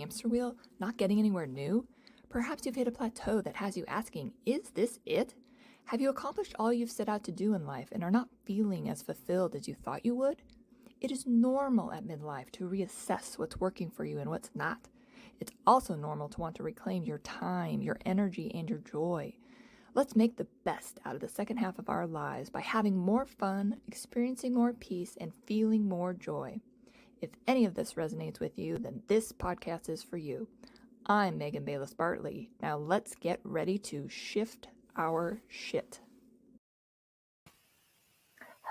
hamster wheel, not getting anywhere new? Perhaps you've hit a plateau that has you asking, is this it? Have you accomplished all you've set out to do in life and are not feeling as fulfilled as you thought you would? It is normal at midlife to reassess what's working for you and what's not. It's also normal to want to reclaim your time, your energy, and your joy. Let's make the best out of the second half of our lives by having more fun, experiencing more peace, and feeling more joy. If any of this resonates with you, then this podcast is for you. I'm Bayles Bartley. Now let's get ready to shift our shit.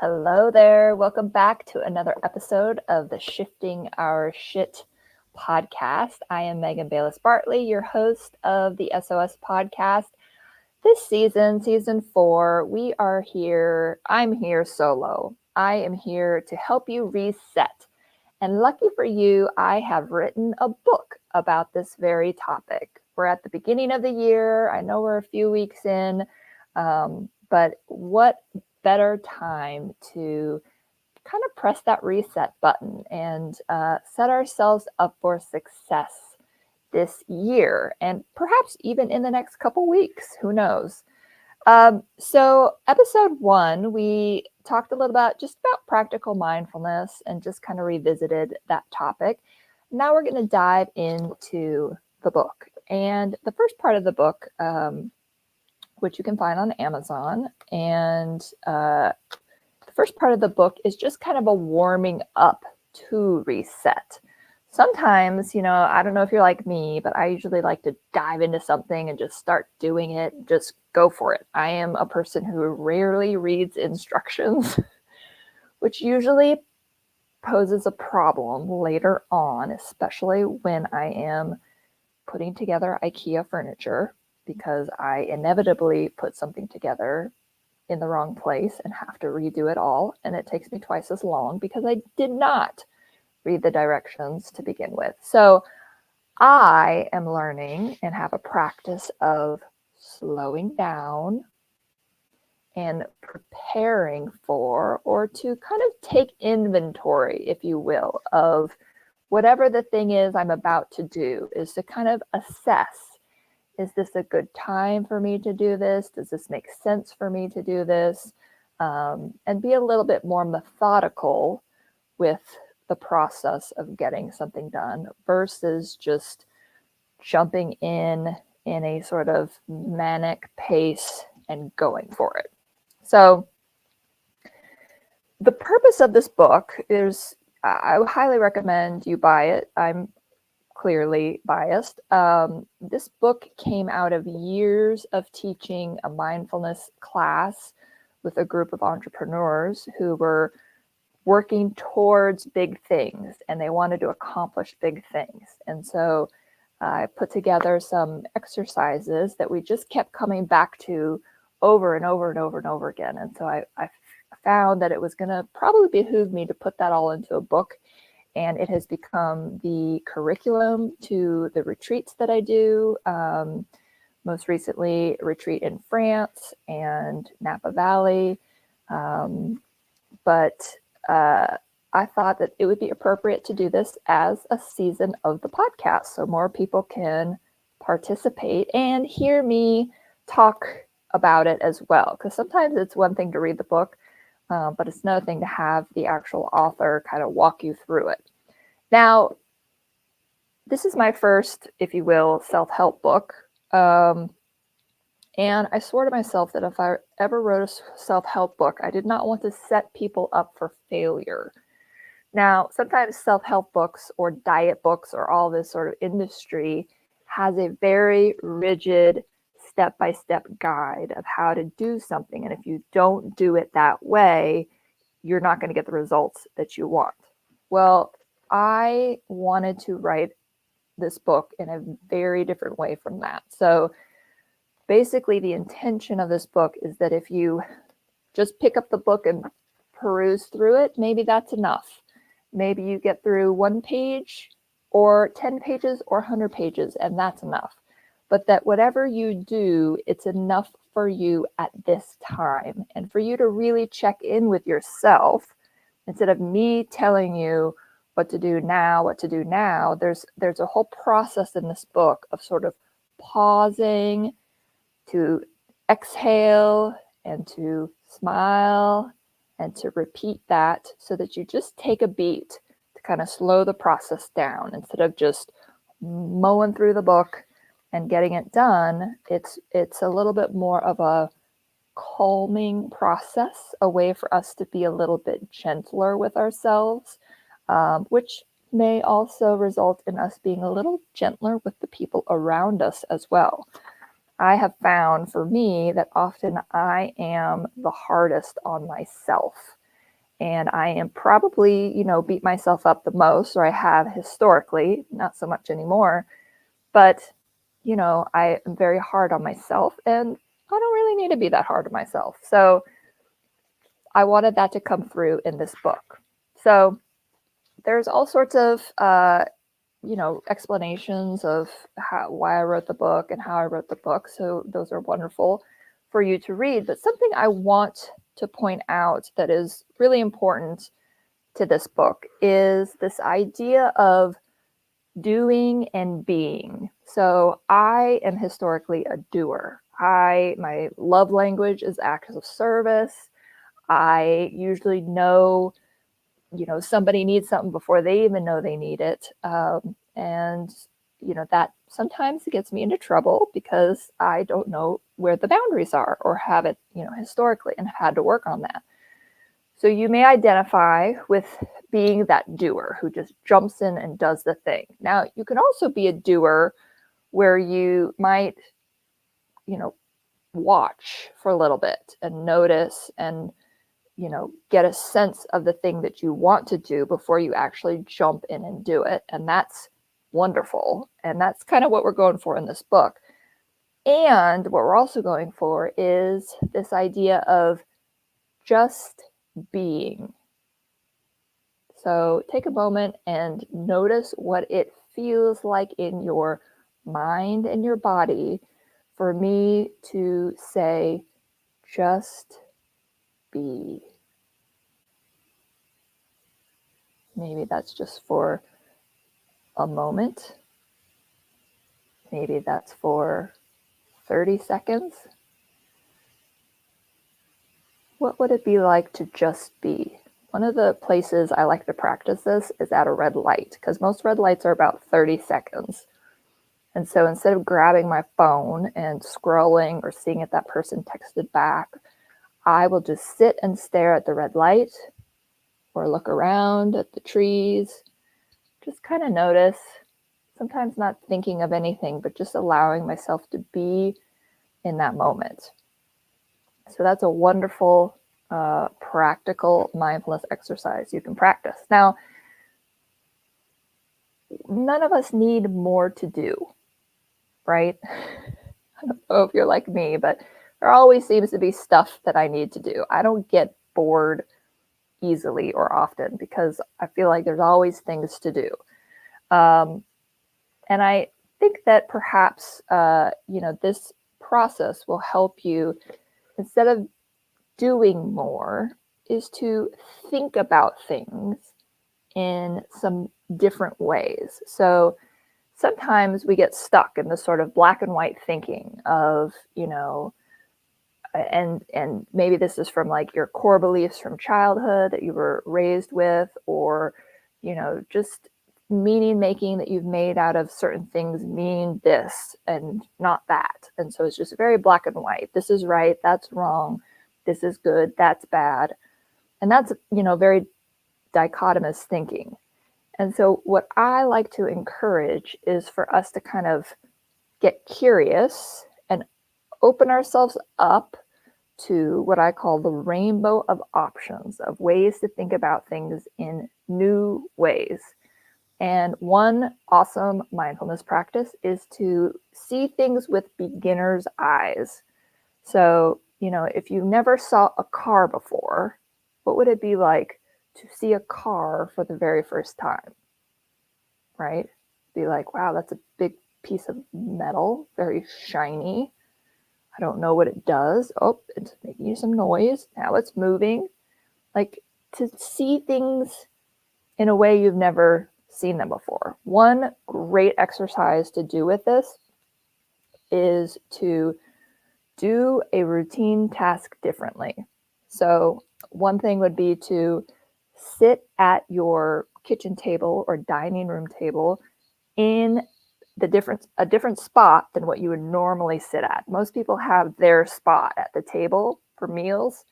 Hello there. Welcome back to another episode of the Shifting Our Shit podcast. I am Bayles Bartley, your host of the SOS podcast. This season 4, we are here. I'm here solo. I am here to help you reset. And lucky for you, I have written a book about this very topic. We're at the beginning of the year. I know we're a few weeks in, but what better time to kind of press that reset button and set ourselves up for success this year and perhaps even in the next couple weeks. Who knows? So episode 1, we talked a little about practical mindfulness and just kind of revisited that topic. Now we're going to dive into the book. And the first part of the book, which you can find on Amazon, and the first part of the book is just kind of a warming up to reset. Sometimes, I don't know if you're like me, but I usually like to dive into something and just start doing it, just go for it. I am a person who rarely reads instructions, which usually poses a problem later on, especially when I am putting together IKEA furniture, because I inevitably put something together in the wrong place and have to redo it all. And it takes me twice as long because I did not read the directions to begin with. So I am learning and have a practice of slowing down and preparing for, or to kind of take inventory, if you will, of whatever the thing is I'm about to do, is to kind of assess, is this a good time for me to do this? Does this make sense for me to do this? And be a little bit more methodical with the process of getting something done versus just jumping in a sort of manic pace and going for it. So the purpose of this book is, I highly recommend you buy it. I'm clearly biased. This book came out of years of teaching a mindfulness class with a group of entrepreneurs who were working towards big things, and they wanted to accomplish big things. And so I put together some exercises that we just kept coming back to over and over and over and over again. And so I found that it was going to probably behoove me to put that all into a book. And it has become the curriculum to the retreats that I do. Most recently, a retreat in France and Napa Valley. But I thought that it would be appropriate to do this as a season of the podcast so more people can participate and hear me talk about it as well. Because sometimes it's one thing to read the book, but it's another thing to have the actual author kind of walk you through it. Now, this is my first, if you will, self-help book. And I swore to myself that if I ever wrote a self-help book, I did not want to set people up for failure. Now, sometimes self-help books or diet books or all this sort of industry has a very rigid step-by-step guide of how to do something. And if you don't do it that way, you're not going to get the results that you want. Well, I wanted to write this book in a very different way from that. So basically, the intention of this book is that if you just pick up the book and peruse through it, maybe that's enough. Maybe you get through 1 page or 10 pages or 100 pages, and that's enough. But that whatever you do, it's enough for you at this time, and for you to really check in with yourself instead of me telling you what to do now. There's a whole process in this book of sort of pausing to exhale and to smile and to repeat that, so that you just take a beat to kind of slow the process down instead of just mowing through the book and getting it done. It's a little bit more of a calming process, a way for us to be a little bit gentler with ourselves, which may also result in us being a little gentler with the people around us as well. I have found for me that often I am the hardest on myself, and I am probably, beat myself up the most, or I have historically, not so much anymore, but, I am very hard on myself, and I don't really need to be that hard on myself. So I wanted that to come through in this book. So there's all sorts of, explanations of why I wrote the book and how I wrote the book. So those are wonderful for you to read. But something I want to point out that is really important to this book is this idea of doing and being. So I am historically a doer. My love language is acts of service. I usually know, somebody needs something before they even know they need it. And, that sometimes gets me into trouble because I don't know where the boundaries are or have it, historically, and have had to work on that. So you may identify with being that doer who just jumps in and does the thing. Now, you can also be a doer where you might, watch for a little bit and notice and, get a sense of the thing that you want to do before you actually jump in and do it. And that's wonderful. And that's kind of what we're going for in this book. And what we're also going for is this idea of just being. So take a moment and notice what it feels like in your mind and your body for me to say, just be. Maybe that's just for a moment. Maybe that's for 30 seconds. What would it be like to just be? One of the places I like to practice this is at a red light, because most red lights are about 30 seconds. And so instead of grabbing my phone and scrolling or seeing if that person texted back, I will just sit and stare at the red light or look around at the trees, just kind of notice, sometimes not thinking of anything, but just allowing myself to be in that moment. So that's a wonderful, practical mindfulness exercise you can practice. Now, none of us need more to do, right? I don't know if you're like me, but there always seems to be stuff that I need to do. I don't get bored easily or often because I feel like there's always things to do. And I think that perhaps, this process will help you, instead of doing more, is to think about things in some different ways. So sometimes we get stuck in this sort of black and white thinking of, and maybe this is from like your core beliefs from childhood that you were raised with, or, just meaning making that you've made out of certain things mean this and not that. And so it's just very black and white. This is right, that's wrong. This is good, that's bad. And that's, very dichotomous thinking. And so what I like to encourage is for us to kind of get curious and open ourselves up to what I call the rainbow of options, of ways to think about things in new ways. And one awesome mindfulness practice is to see things with beginner's eyes. So, if you never saw a car before, what would it be like to see a car for the very first time? Right? Be like, wow, that's a big piece of metal, very shiny. I don't know what it does. Oh, it's making some noise. Now it's moving. Like, to see things in a way you've never seen them before. One great exercise to do with this is to do a routine task differently. So one thing would be to sit at your kitchen table or dining room table in a different spot than what you would normally sit at. Most people have their spot at the table for meals.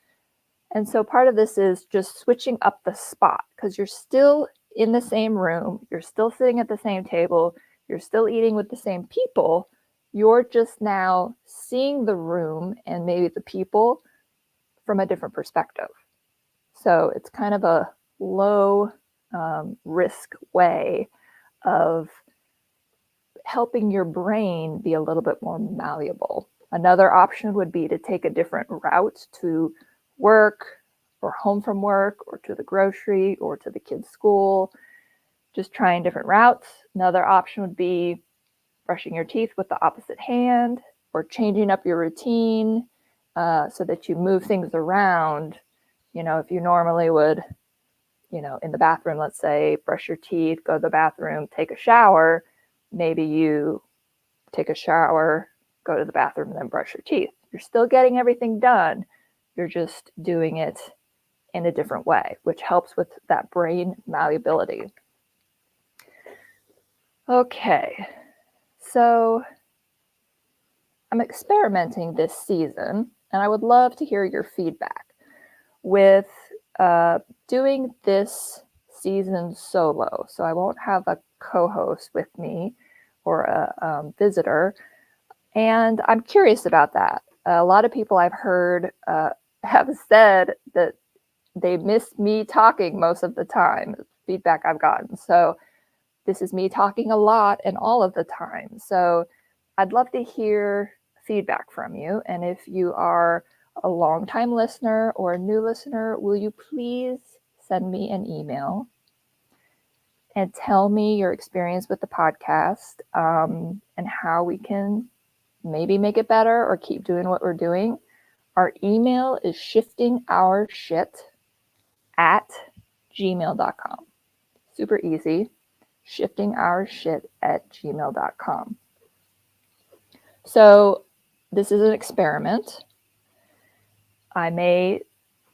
And so part of this is just switching up the spot, because you're still in the same room, you're still sitting at the same table, you're still eating with the same people. You're just now seeing the room and maybe the people from a different perspective. So it's kind of a low risk way of helping your brain be a little bit more malleable. Another option would be to take a different route to work or home from work or to the grocery or to the kids' school, just trying different routes. Another option would be brushing your teeth with the opposite hand or changing up your routine so that you move things around. If you normally would, in the bathroom, let's say, brush your teeth, go to the bathroom, take a shower, maybe you take a shower, go to the bathroom, and then brush your teeth. You're still getting everything done. You're just doing it in a different way, which helps with that brain malleability. Okay, so I'm experimenting this season, and I would love to hear your feedback with doing this season solo. So I won't have a co-host with me or a visitor. And I'm curious about that. A lot of people I've heard have said that they miss me talking most of the time, feedback I've gotten. So this is me talking a lot and all of the time. So I'd love to hear feedback from you. And if you are a longtime listener or a new listener, will you please send me an email and tell me your experience with the podcast and how we can maybe make it better or keep doing what we're doing. Our email is shiftingourshit@gmail.com. Super easy. shiftingourshit@gmail.com. So this is an experiment. I may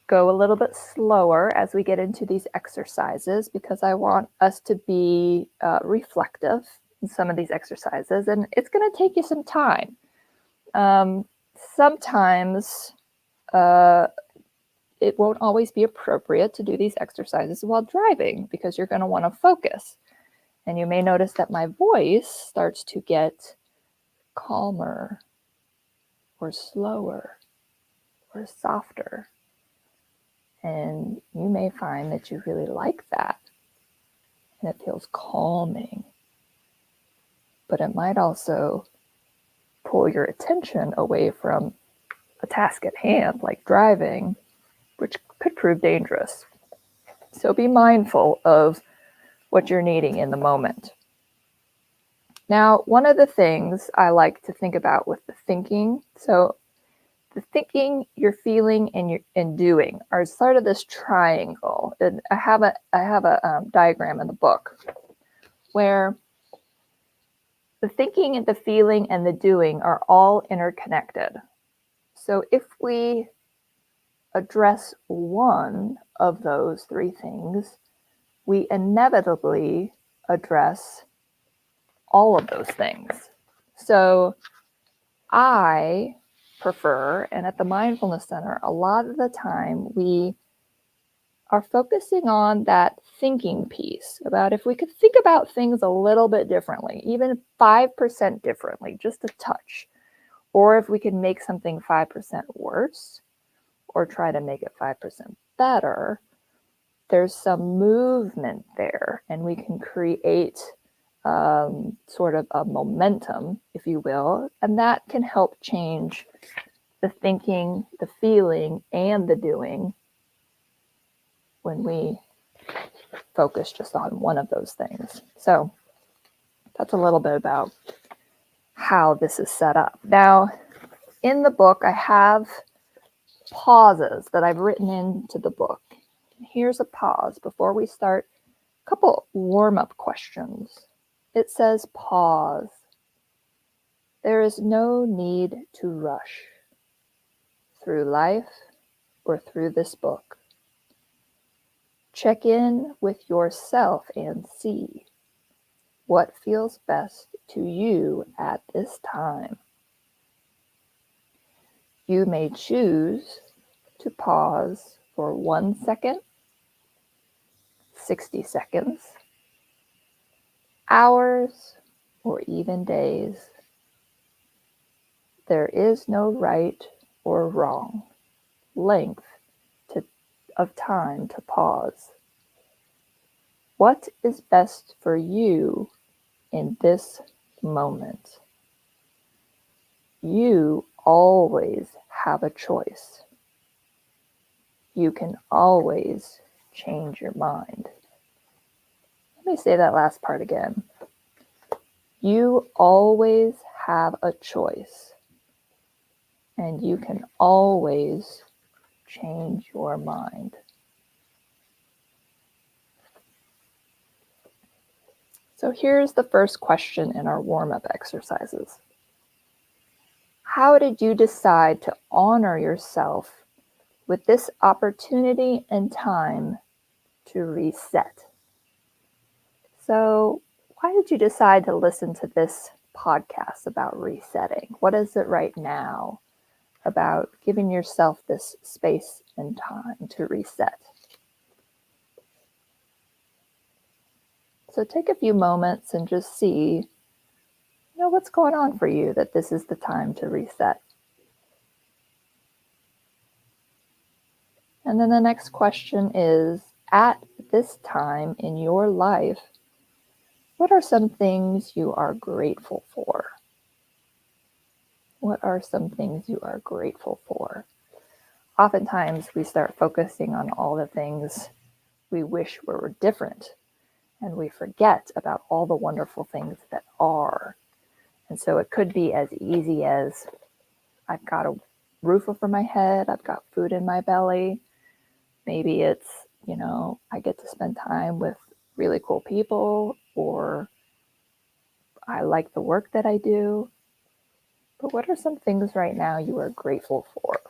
go a little bit slower as we get into these exercises because I want us to be reflective in some of these exercises, and it's going to take you some time. Sometimes it won't always be appropriate to do these exercises while driving because you're going to want to focus. And you may notice that my voice starts to get calmer or slower or softer. And you may find that you really like that and it feels calming. But it might also pull your attention away from a task at hand, like driving, which could prove dangerous. So be mindful of what you're needing in the moment. Now, one of the things I like to think about with the thinking, so the thinking, your feeling, and doing are sort of this triangle. And I have a diagram in the book where the thinking and the feeling and the doing are all interconnected. So if we address one of those three things, we inevitably address all of those things. So I prefer, and at the Mindfulness Center, a lot of the time we are focusing on that thinking piece about if we could think about things a little bit differently, even 5% differently, just a touch, or if we could make something 5% worse or try to make it 5% better, there's some movement there and we can create sort of a momentum, if you will, and that can help change the thinking, the feeling, and the doing when we focus just on one of those things. So that's a little bit about how this is set up. Now, in the book, I have pauses that I've written into the book. Here's a pause before we start Couple warm-up questions. It says pause. There is no need to rush through life or through this book. Check in with yourself and see what feels best to you at this time. You may choose to pause for 1 second, 60 seconds, hours, or even days. There is no right or wrong length of time to pause. What is best for you in this moment? You always have a choice. You can always change your mind. Let me say that last part again. You always have a choice, and you can always change your mind. So here's the first question in our warm-up exercises. How did you decide to honor yourself with this opportunity and time to reset? So why did you decide to listen to this podcast about resetting? What is it right now about giving yourself this space and time to reset? So take a few moments and just see, what's going on for you that this is the time to reset. And then the next question is, at this time in your life, what are some things you are grateful for? What are some things you are grateful for? Oftentimes we start focusing on all the things we wish were different, and we forget about all the wonderful things that are. And so it could be as easy as, I've got a roof over my head, I've got food in my belly. Maybe it's, I get to spend time with really cool people, or I like the work that I do. But what are some things right now you are grateful for?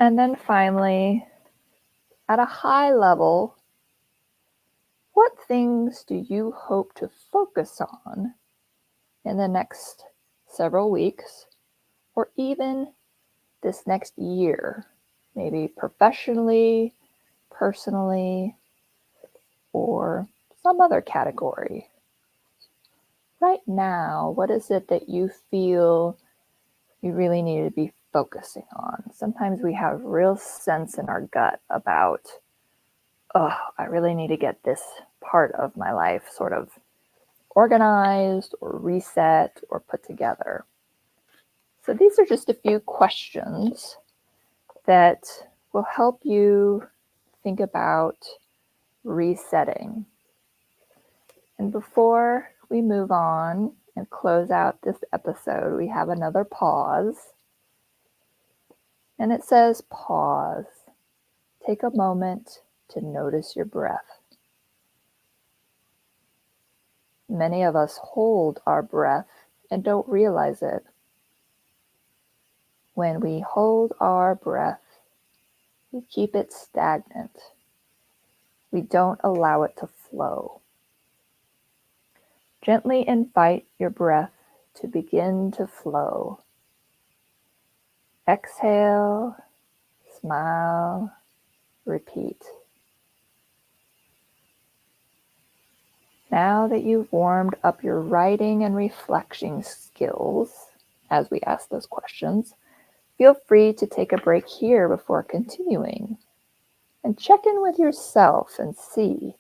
And then finally, at a high level, what things do you hope to focus on in the next several weeks, or even this next year? Maybe professionally, personally, or some other category. Right now, what is it that you feel you really need to be focusing on? Sometimes we have real sense in our gut about, I really need to get this part of my life sort of organized or reset or put together. So these are just a few questions that will help you think about resetting. And before we move on and close out this episode, we have another pause. And it says pause. Take a moment to notice your breath. Many of us hold our breath and don't realize it. When we hold our breath, we keep it stagnant. We don't allow it to flow. Gently invite your breath to begin to flow. Exhale, smile, repeat. Now that you've warmed up your writing and reflection skills, as we ask those questions, feel free to take a break here before continuing. And check in with yourself and see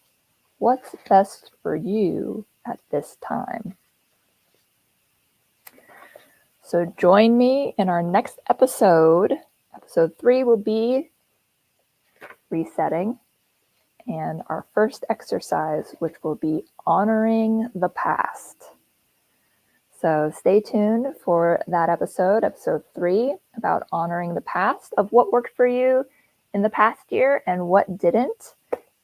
what's best for you at this time. So join me in our next episode. Episode 3 will be resetting, and our first exercise, which will be honoring the past. So stay tuned for that episode 3, about honoring the past, of what worked for you in the past year and what didn't,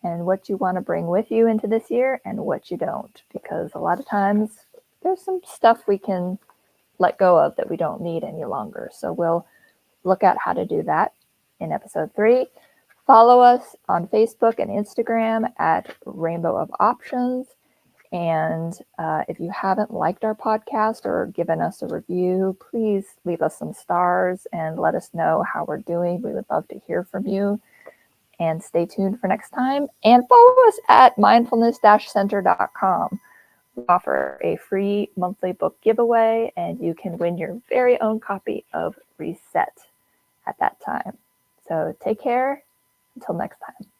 and what you want to bring with you into this year and what you don't. Because a lot of times there's some stuff we can let go of that we don't need any longer. So we'll look at how to do that in episode 3. Follow us on Facebook and Instagram at Rainbow of Options. And if you haven't liked our podcast or given us a review, please leave us some stars and let us know how we're doing. We would love to hear from you. And stay tuned for next time. And follow us at mindfulness-center.com. We offer a free monthly book giveaway, and you can win your very own copy of Reset at that time. So take care. Until next time.